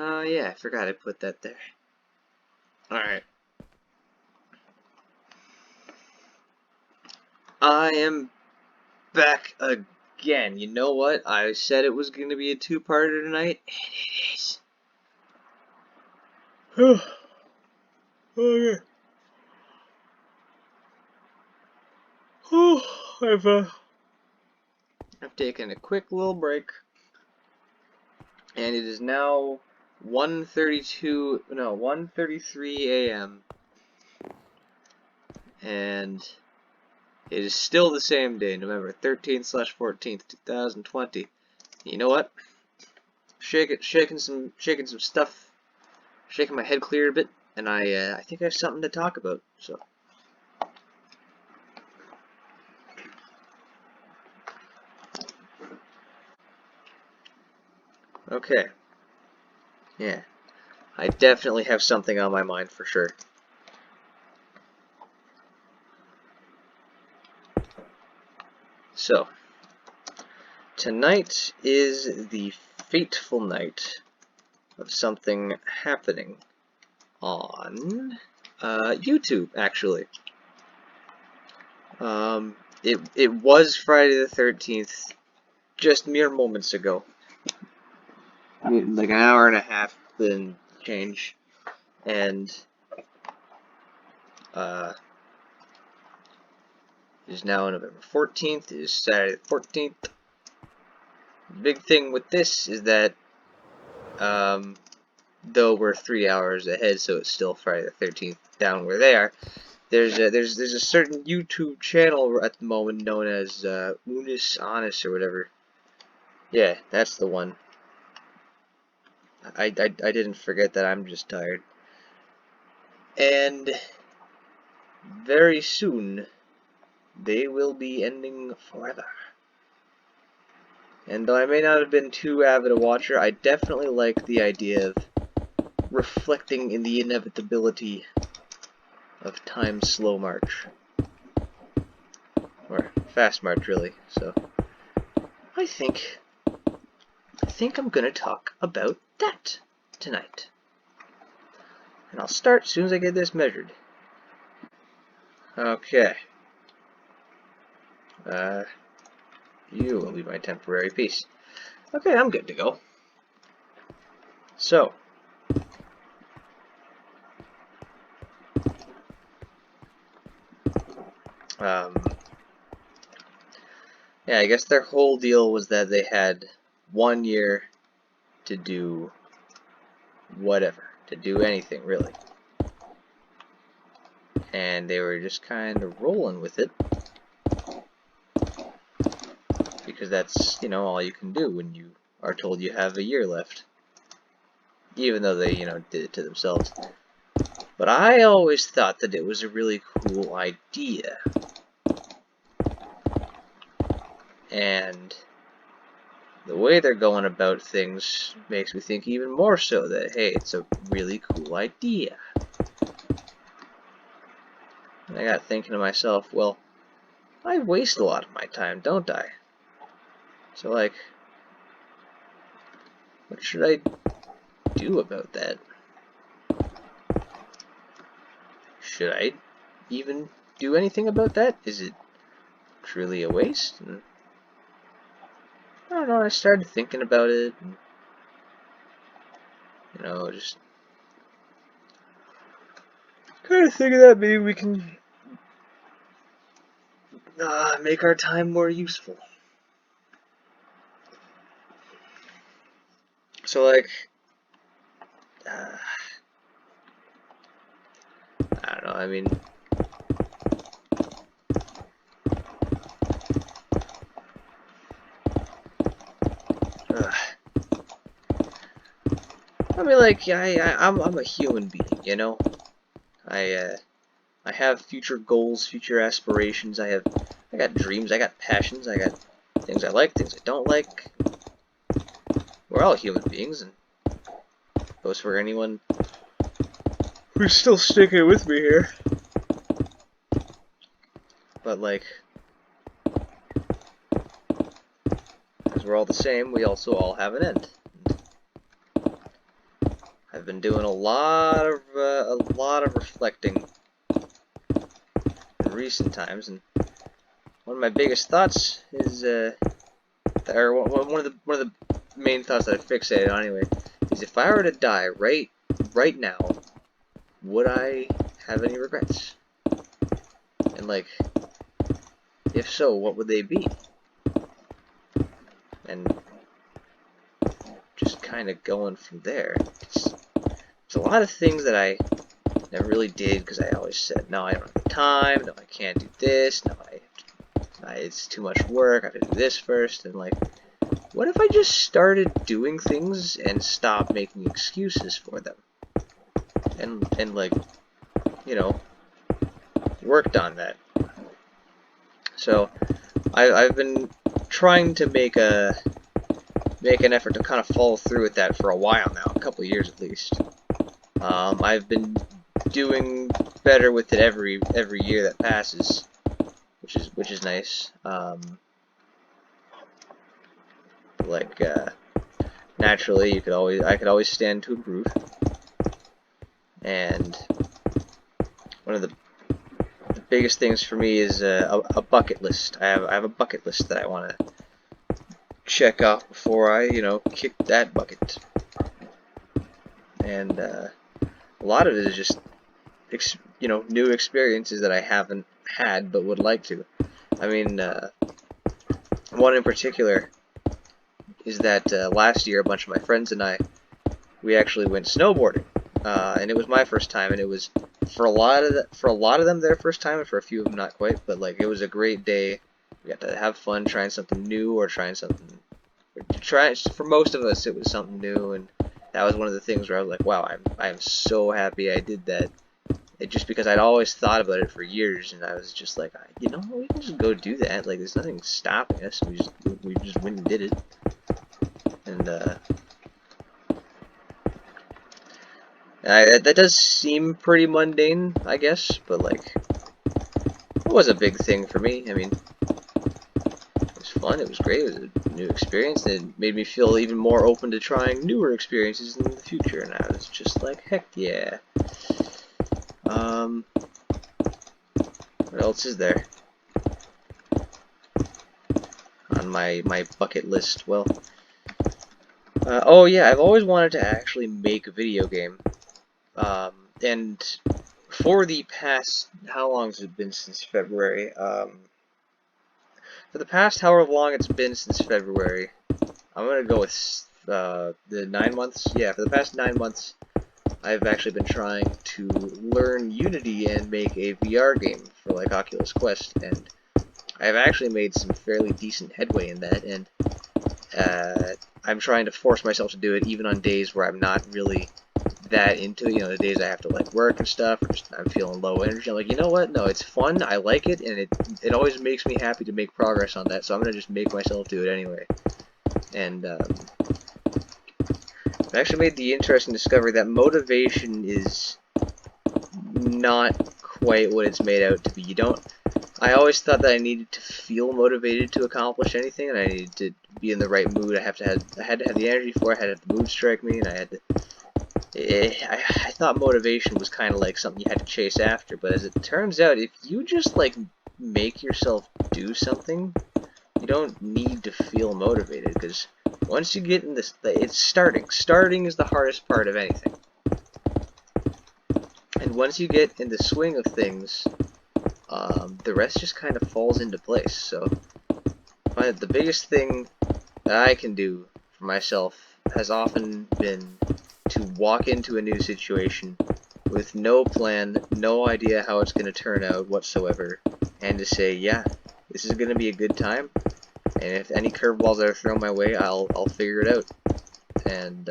Yeah, I forgot I put that there. Alright. I am back again. You know what? I said it was going to be a two-parter tonight, and it is. Okay. I've taken a quick little break, and it is now 1:33 a.m. and it is still the same day, November 13th/14th, 2020. You know what? Shaking some stuff, shaking my head clear a bit, and I think I have something to talk about. So. Okay. Yeah. I definitely have something on my mind for sure. So, tonight is the fateful night of something happening on YouTube, actually. It was Friday the 13th, just mere moments ago. Like an hour and a half and change, and it is now November 14th. It is Saturday the 14th. The big thing with this is that though we're 3 hours ahead, so it's still Friday the 13th down where they are. There's a certain YouTube channel at the moment known as Unus Annus or whatever. Yeah, that's the one. I didn't forget that. I'm just tired. And very soon they will be ending forever. And though I may not have been too avid a watcher, I definitely like the idea of reflecting in the inevitability of time's slow march. Or fast march, really. So I think I'm gonna talk about that tonight. And I'll start as soon as I get this measured. Okay. You will be my temporary piece. Okay, I'm good to go. So, yeah, I guess their whole deal was that they had 1 year to do whatever, to do anything, really. And they were just kind of rolling with it. Because that's, all you can do when you are told you have a year left. Even though they, did it to themselves. But I always thought that it was a really cool idea. And the way they're going about things makes me think even more so that, hey, it's a really cool idea. And I got thinking to myself, well, I waste a lot of my time, don't I? So, like, what should I do about that? Should I even do anything about that? Is it truly a waste? And I don't know, I started thinking about it, and, just kind of thinking that maybe we can make our time more useful. So, like, I don't know, I mean, like, I'm a human being, I have future goals, future aspirations. I got dreams. I got passions. I got things I like, things I don't like. We're all human beings, and goes for anyone who's still sticking with me here. But like, because we're all the same, we also all have an end. I've been doing a lot of reflecting in recent times, and one of my biggest thoughts is, or one of the main thoughts that I fixated on anyway, is if I were to die right now, would I have any regrets? And like, if so, what would they be? And just kind of going from there. It's a lot of things that I never really did because I always said, no, I don't have the time, no, I can't do this, no, it's too much work, I have to do this first, and like, what if I just started doing things and stopped making excuses for them? And like, you know, worked on that. So I've been trying to make an effort to kind of follow through with that for a while now, a couple of years at least. I've been doing better with it every year that passes, which is nice. Like naturally, I could always stand to improve, and one of the biggest things for me is a bucket list. I have a bucket list that I want to check off before I, kick that bucket. And a lot of it is just, new experiences that I haven't had but would like to. I mean, one in particular is that last year a bunch of my friends and we actually went snowboarding, and it was my first time, and it was for a lot of them their first time, and for a few of them not quite. But like, it was a great day. We got to have fun trying something new, or trying something. For most of us, it was something new, and that was one of the things where I was like, wow, I'm so happy I did that. Just because I'd always thought about it for years, and I was just like, we can just go do that. Like, there's nothing stopping us. We just went and did it. And that does seem pretty mundane, I guess, but like, it was a big thing for me. I mean, it was fun, it was great, it was a new experience, and it made me feel even more open to trying newer experiences in the future, and I was just like, heck yeah. What else is there on my bucket list? Well, oh yeah, I've always wanted to actually make a video game. And for the past, how long has it been since February? For the past however long it's been since February, I'm gonna go with the 9 months. Yeah, for the past 9 months, I've actually been trying to learn Unity and make a VR game for like Oculus Quest, and I've actually made some fairly decent headway in that, and I'm trying to force myself to do it even on days where I'm not really that into it, the days I have to like work and stuff, or just I'm feeling low energy. I'm like, you know what? No, it's fun. I like it, and it always makes me happy to make progress on that. So I'm gonna just make myself do it anyway. And I actually made the interesting discovery that motivation is not quite what it's made out to be. I always thought that I needed to feel motivated to accomplish anything, and I needed to be in the right mood. I had to have the energy for it. I had to have the mood strike me, and I had to. I thought motivation was kind of like something you had to chase after, but as it turns out, if you just like make yourself do something, you don't need to feel motivated, because once you get in this, it's starting. Starting is the hardest part of anything. And once you get in the swing of things, the rest just kind of falls into place. So, the biggest thing that I can do for myself has often been to walk into a new situation with no plan, no idea how it's going to turn out whatsoever, and to say, yeah, this is going to be a good time, and if any curveballs that are thrown my way, I'll figure it out. And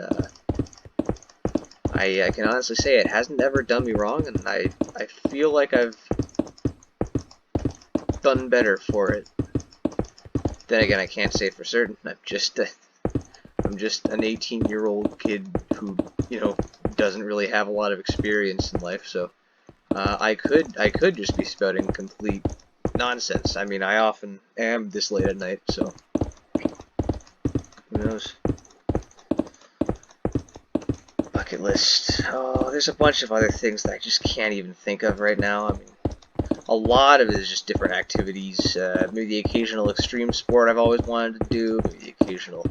I can honestly say it hasn't ever done me wrong, and I feel like I've done better for it. Then again, I can't say for certain. I'm just an 18-year-old kid who, doesn't really have a lot of experience in life, so I could just be spouting complete nonsense. I mean, I often am this late at night, so who knows? bucket list. Oh, there's a bunch of other things that I just can't even think of right now. I mean, a lot of it is just different activities. Maybe the occasional extreme sport I've always wanted to do. Maybe the occasional.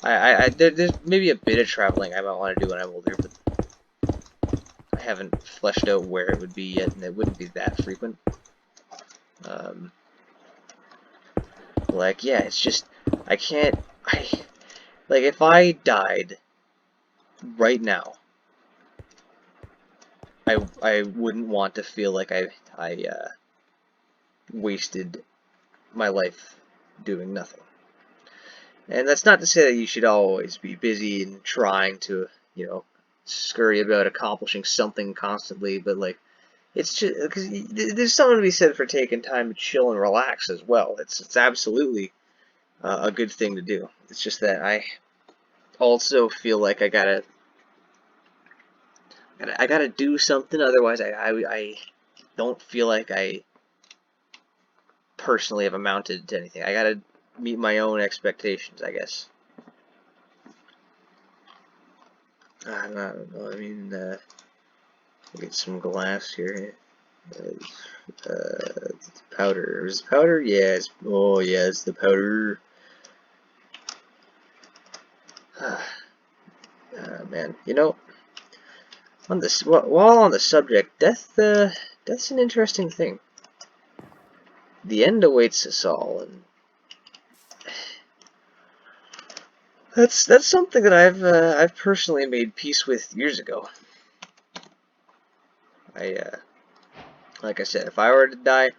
There's maybe a bit of traveling I might want to do when I'm older, but I haven't fleshed out where it would be yet, and it wouldn't be that frequent. Like, yeah, it's just, I can't, like, if I died right now, I wouldn't want to feel like I wasted my life doing nothing. And that's not to say that you should always be busy and trying to, scurry about accomplishing something constantly, but, like, it's just, because there's something to be said for taking time to chill and relax as well. It's absolutely a good thing to do. It's just that I also feel like I gotta do something, otherwise I don't feel like I personally have amounted to anything. I gotta meet my own expectations, I guess. I don't know. I mean, get some glass here. Powder. Is it powder? Yeah. Oh, yeah. It's the powder. Man. On this, while on the subject, death's an interesting thing. The end awaits us all, and that's something that I've personally made peace with years ago. Like I said, if I were to die,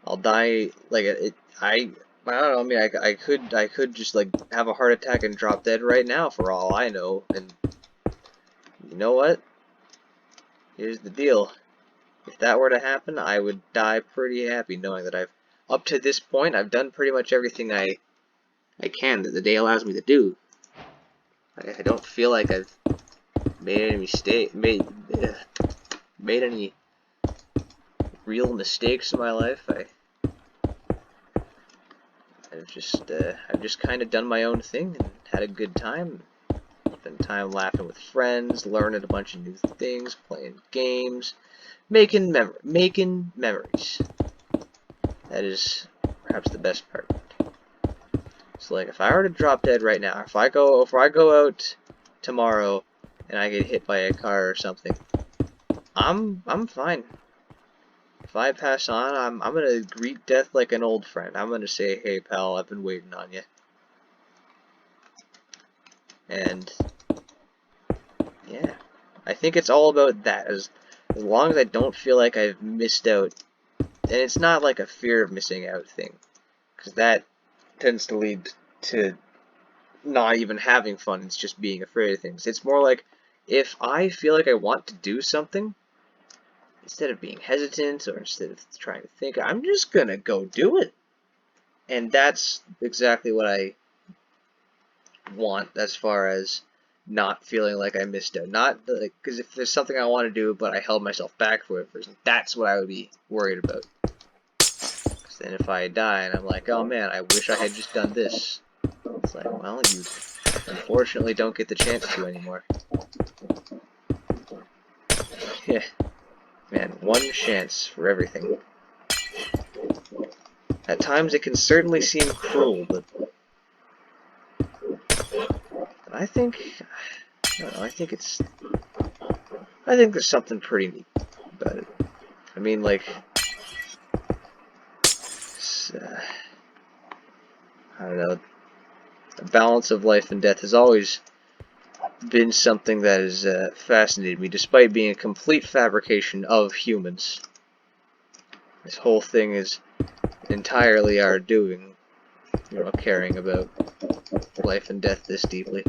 I'll die like I don't know. I mean, I could just like have a heart attack and drop dead right now for all I know. And you know what? Here's the deal. If that were to happen, I would die pretty happy knowing that up to this point, I've done pretty much everything I can that the day allows me to do. I don't feel like I've made any made any real mistakes in my life. I've just kind of done my own thing and had a good time. Spent time laughing with friends, learning a bunch of new things, playing games, making memories. That is perhaps the best part. So, like, if I were to drop dead right now, if I go out tomorrow and I get hit by a car or something, I'm fine. If I pass on, I'm gonna greet death like an old friend. I'm gonna say, "Hey, pal, I've been waiting on you." And yeah, I think it's all about that. As long as I don't feel like I've missed out, and it's not like a fear of missing out thing, because that tends to lead to not even having fun. It's just being afraid of things. It's more like if I feel like I want to do something, instead of being hesitant or instead of trying to think, I'm just gonna go do it. And that's exactly what I want as far as not feeling like I missed out. Not like, because if there's something I want to do but I held myself back for it, that's what I would be worried about. Because then if I die and I'm like, oh man, I wish I had just done this. It's like, well, you unfortunately don't get the chance to anymore. Yeah. Man, one chance for everything. At times it can certainly seem cruel, but I think, I don't know, I think there's something pretty neat about it. I mean, like, I don't know, the balance of life and death has always been something that has fascinated me, despite being a complete fabrication of humans. This whole thing is entirely our doing, caring about life and death this deeply.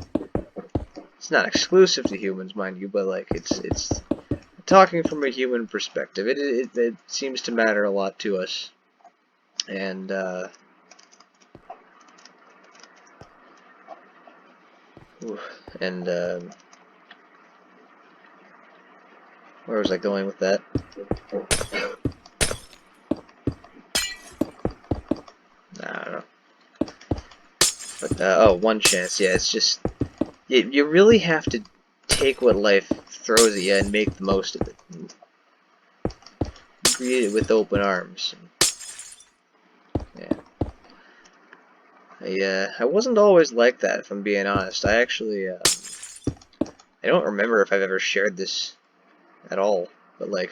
It's not exclusive to humans, mind you, but like it's talking from a human perspective. It seems to matter a lot to us, and where was I going with that? I don't know. But oh, one chance. Yeah, it's just you really have to take what life throws at you and make the most of it. And greet it with open arms. Yeah. I wasn't always like that, if I'm being honest. I actually, I don't remember if I've ever shared this at all, but like,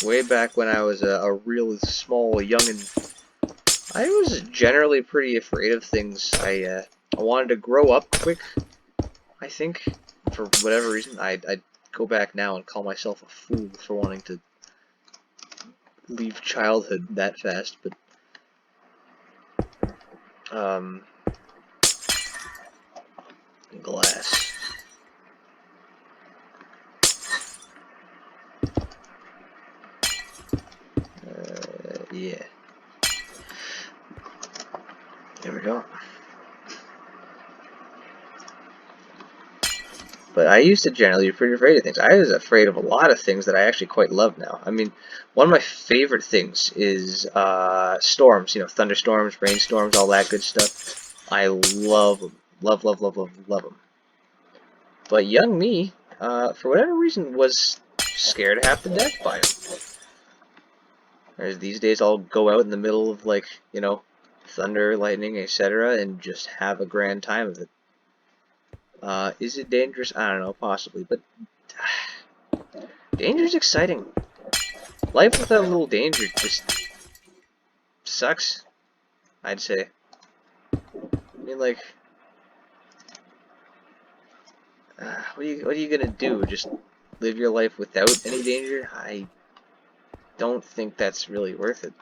way back when I was a real small youngin', I was generally pretty afraid of things. I wanted to grow up quick, I think, for whatever reason. I'd go back now and call myself a fool for wanting to leave childhood that fast, but, glass. Yeah. There we go. But I used to generally be pretty afraid of things. I was afraid of a lot of things that I actually quite love now. I mean, one of my favorite things is storms. You know, thunderstorms, rainstorms, all that good stuff. I love them. Love, love, love, love, love them. But young me, for whatever reason, was scared half to death by them. Whereas these days I'll go out in the middle of, like, you know, thunder, lightning, etc., and just have a grand time of it. Is it dangerous? I don't know, possibly, but danger's exciting. Life without a little danger just sucks, I'd say. I mean, like, what are you gonna do? Just live your life without any danger? I don't think that's really worth it.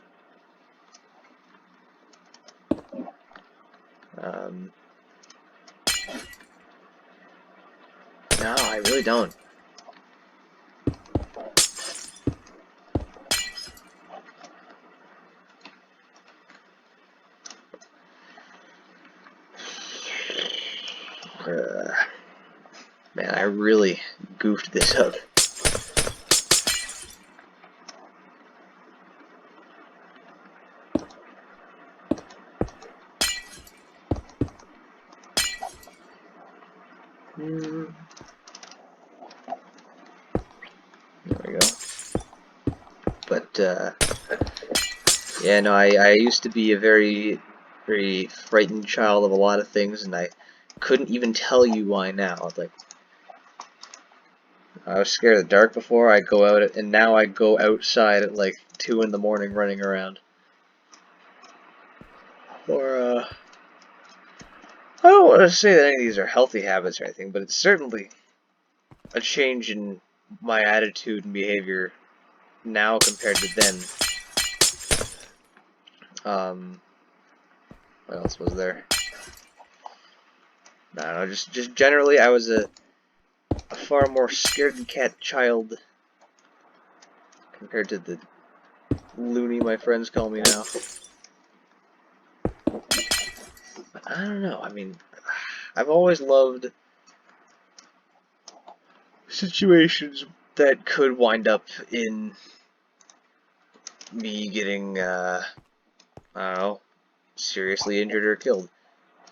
No, I really don't. Man, I really goofed this up. There we go. But, yeah, no, I used to be a very, very frightened child of a lot of things, and I couldn't even tell you why now. Like, I was scared of the dark before, I'd go out, and now I go outside at like 2 in the morning running around. Or, I don't want to say that any of these are healthy habits or anything, but it's certainly a change in my attitude and behavior now compared to then. What else was there? I don't know, just generally I was a far more scaredy cat child compared to the loony my friends call me now. But I don't know, I mean, I've always loved situations that could wind up in me getting, I don't know, seriously injured or killed.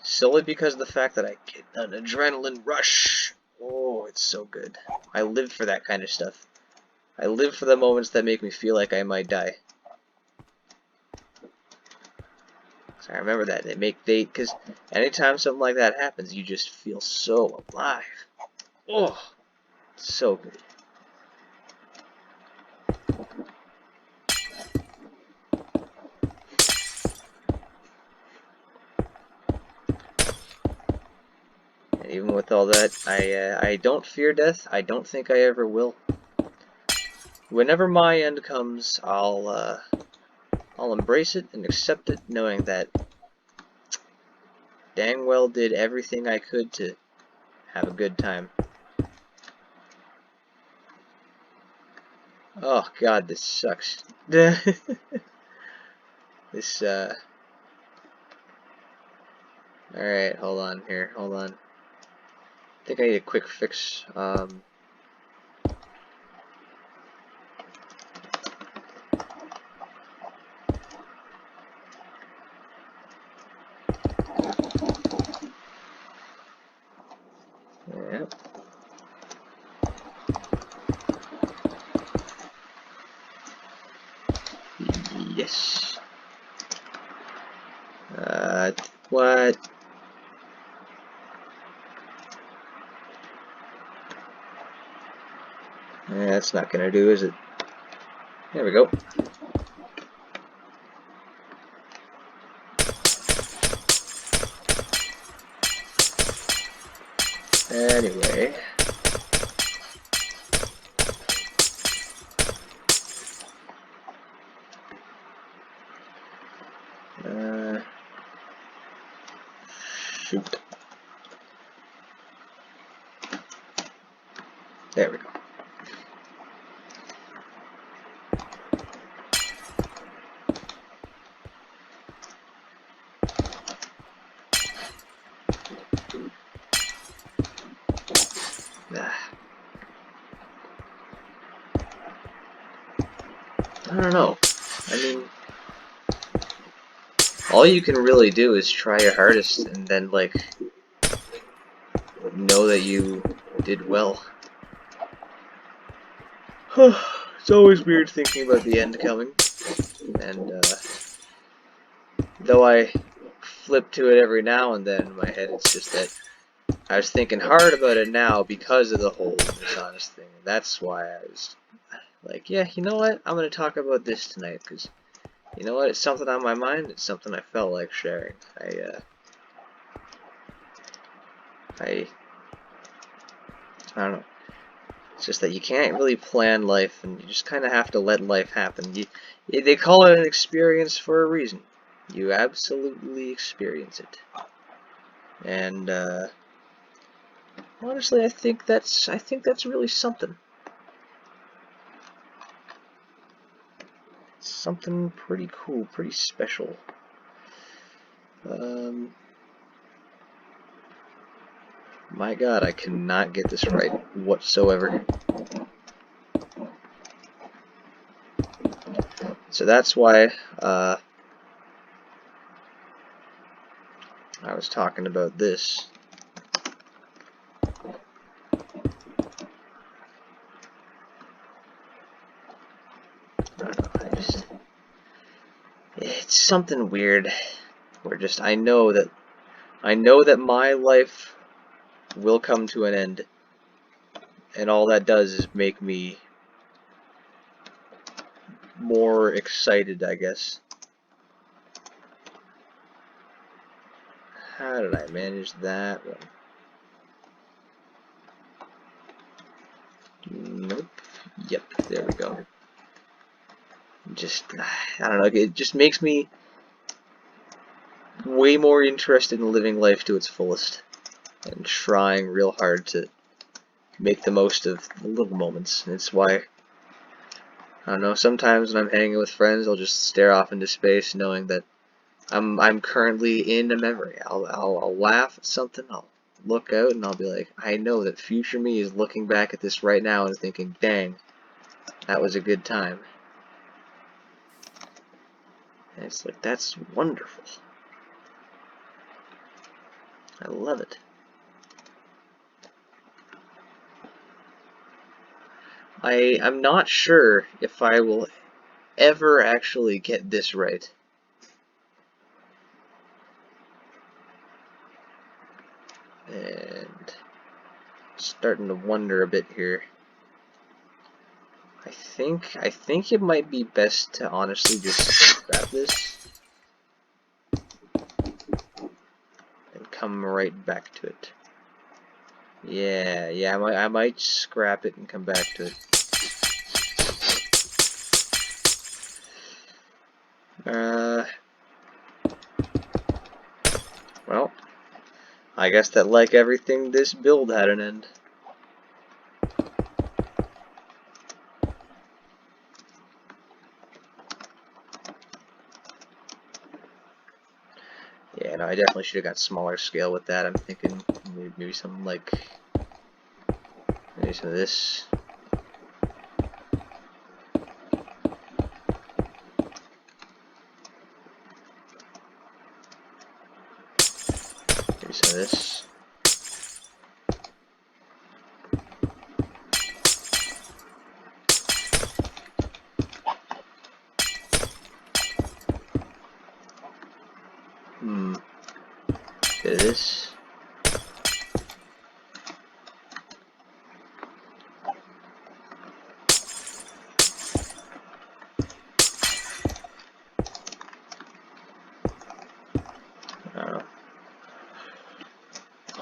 Solely because of the fact that I get an adrenaline rush. Oh, it's so good. I live for that kind of stuff. I live for the moments that make me feel like I might die. So I remember that. Because anytime something like that happens, you just feel so alive. Oh, so good. And even with all that, I don't fear death. I don't think I ever will. Whenever my end comes, I'll embrace it and accept it, knowing that dang well did everything I could to have a good time. Oh god, this sucks. This, alright, hold on here, hold on. I think I need a quick fix. What? That's not gonna do, is it? There we go. Anyway. Shoot. There we go. I don't know. I mean, all you can really do is try your hardest and then, like, know that you did well. It's always weird thinking about the end coming. And, though I flip to it every now and then in my head, it's just that I was thinking hard about it now because of the whole Unus Annus thing. And that's why I was like, yeah, you know what? I'm going to talk about this tonight because, you know what? It's something on my mind. It's something I felt like sharing. I don't know. It's just that you can't really plan life, and you just kind of have to let life happen. They call it an experience for a reason. You absolutely experience it. And honestly, I think that's really something. Something pretty cool, pretty special. My God, I cannot get this right whatsoever. So that's why I was talking about this. I don't know, it's something weird. Where just I know that my life will come to an end, and all that does is make me more excited, I guess. How did I manage that one? Nope. Yep, there we go. Just, I don't know, it just makes me way more interested in living life to its fullest and trying real hard to make the most of the little moments. And it's why, I don't know, sometimes when I'm hanging with friends, I'll just stare off into space knowing that I'm currently in a memory. I'll laugh at something, I'll look out, and I'll be like, I know that future me is looking back at this right now and thinking, dang, that was a good time. And it's like, that's wonderful. I love it. I'm not sure if I will ever actually get this right. And starting to wonder a bit here. I think it might be best to honestly just scrap this and come right back to it. Yeah, I might scrap it and come back to it. Well, I guess that, like everything, this build had an end. Yeah, no, I definitely should have got smaller scale with that. I'm thinking maybe something like, maybe some of this. Maybe some of this. Bit of this.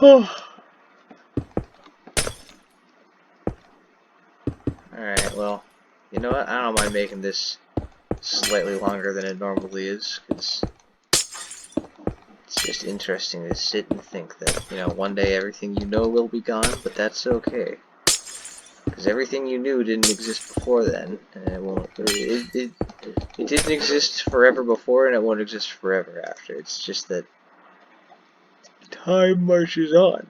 Oh. Alright, well, you know what? I don't mind making this slightly longer than it normally is, because it's just interesting to sit and think that, you know, one day everything you know will be gone, but that's okay. Because everything you knew didn't exist before then, and it didn't exist forever before, and it won't exist forever after. It's just that time marches on.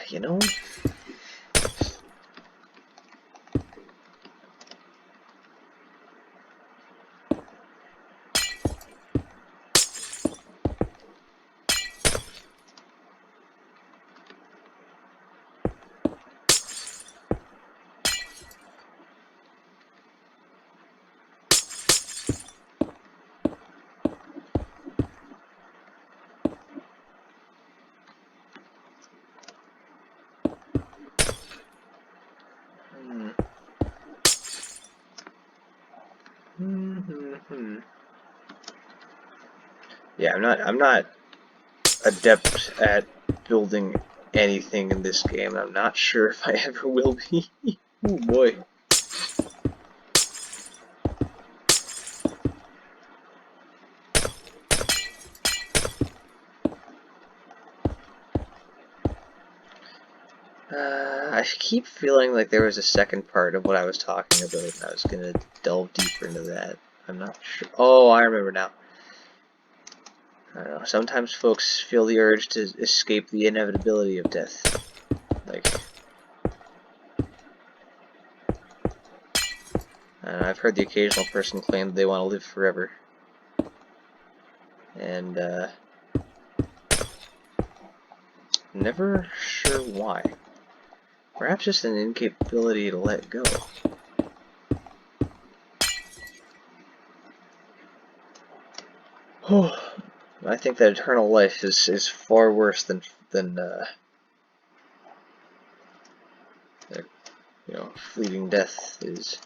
You know? Yeah, I'm not adept at building anything in this game. I'm not sure if I ever will be. Oh boy. I keep feeling like there was a second part of what I was talking about, and I was gonna delve deeper into that. I'm not sure. Oh, I remember now. I don't know. Sometimes folks feel the urge to escape the inevitability of death. Like, I don't know, I've heard the occasional person claim that they want to live forever. And, never sure why. Perhaps just an incapability to let go. Oh, I think that eternal life is far worse than you know, fleeting death is.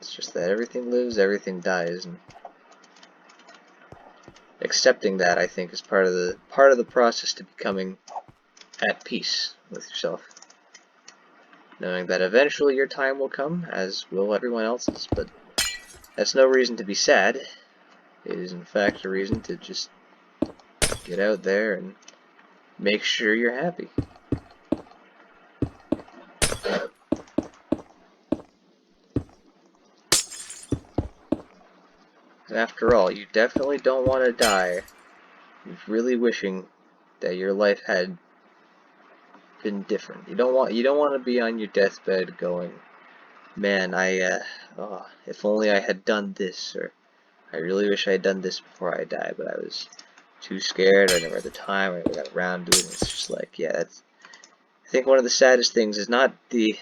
It's just that everything lives, everything dies, and accepting that, I think, is part of the process to becoming at peace with yourself. Knowing that eventually your time will come, as will everyone else's, but that's no reason to be sad. It is in fact a reason to just get out there and make sure you're happy. After all, you definitely don't want to die really wishing that your life had been different. You don't want to be on your deathbed going, man, oh, if only I had done this, or I really wish I had done this before I died, but I was too scared, I never had the time, I never got around to it. It's just like, yeah, that's, I think one of the saddest things is not the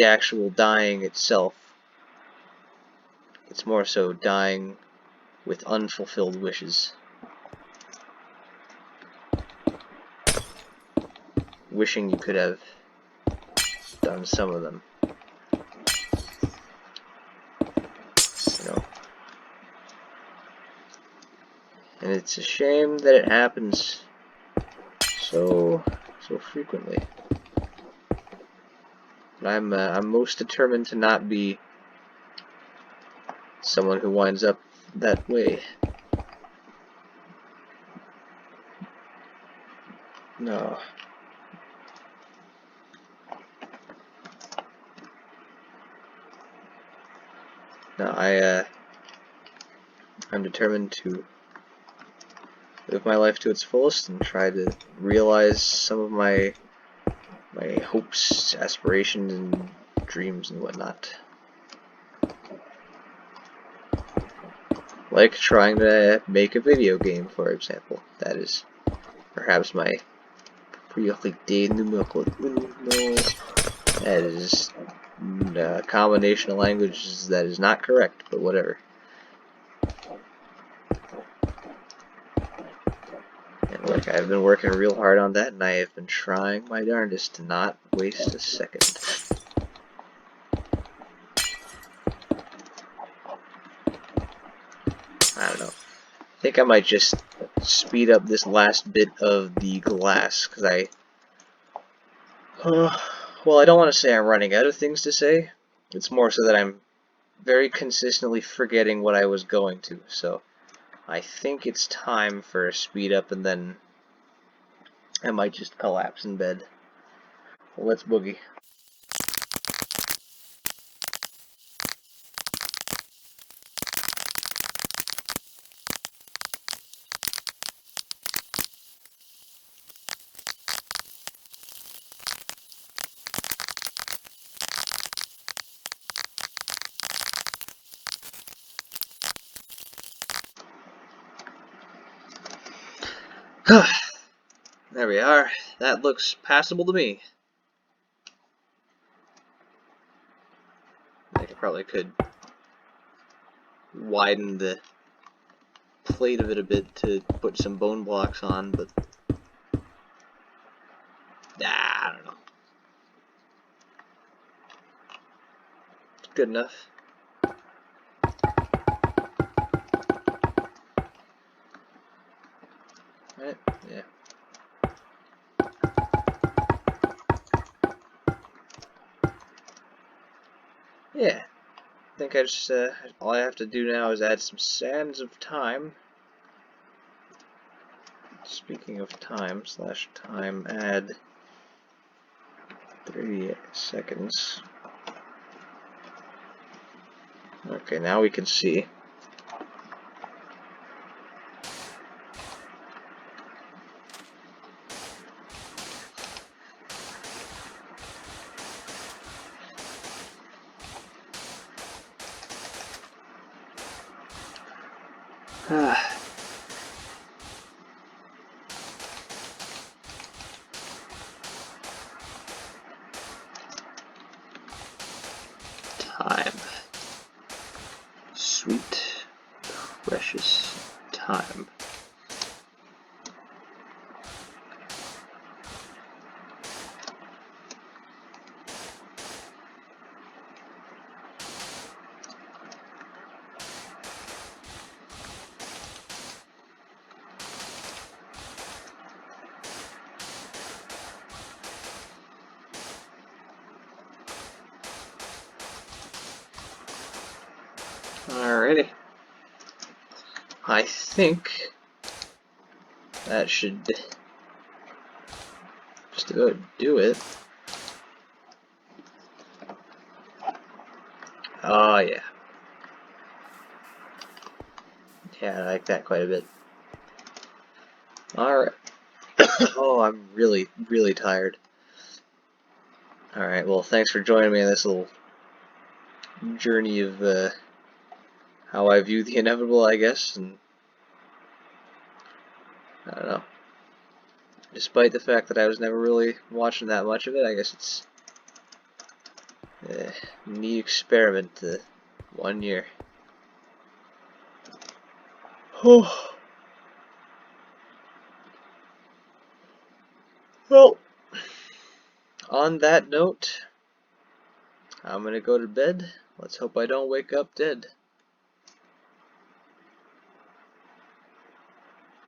actual dying itself. It's more so dying with unfulfilled wishes. Wishing you could have done some of them. You know. And it's a shame that it happens so frequently. But I'm most determined to not be someone who winds up that way. No. No, I'm determined to live my life to its fullest and try to realize some of my hopes, aspirations, and dreams and whatnot. Like trying to make a video game, for example. That is perhaps my priorité numéro uno. That is combination of languages that is not correct, but whatever. And look, I've been working real hard on that, and I have been trying my darndest to not waste a second. I don't know. I think I might just speed up this last bit of the glass, because well, I don't want to say I'm running out of things to say. It's more so that I'm very consistently forgetting what I was going to, so I think it's time for a speed up, and then I might just collapse in bed. Well, let's boogie. There we are. That looks passable to me. I probably could widen the plate of it a bit to put some bone blocks on, but I don't know. It's good enough. Right? Yeah. Yeah. I think I just, all I have to do now is add some sands of time. Speaking of time, /time, add 30 seconds. Okay, now we can see. Time. Sweet, precious time. Alrighty. I think that should just about do it. Oh yeah. Yeah, I like that quite a bit. Alright. Oh, I'm really, really tired. Alright, well, thanks for joining me on this little journey of how I view the inevitable, I guess, and I don't know. Despite the fact that I was never really watching that much of it, I guess it's a neat experiment, 1 year. Well, on that note, I'm gonna go to bed. Let's hope I don't wake up dead.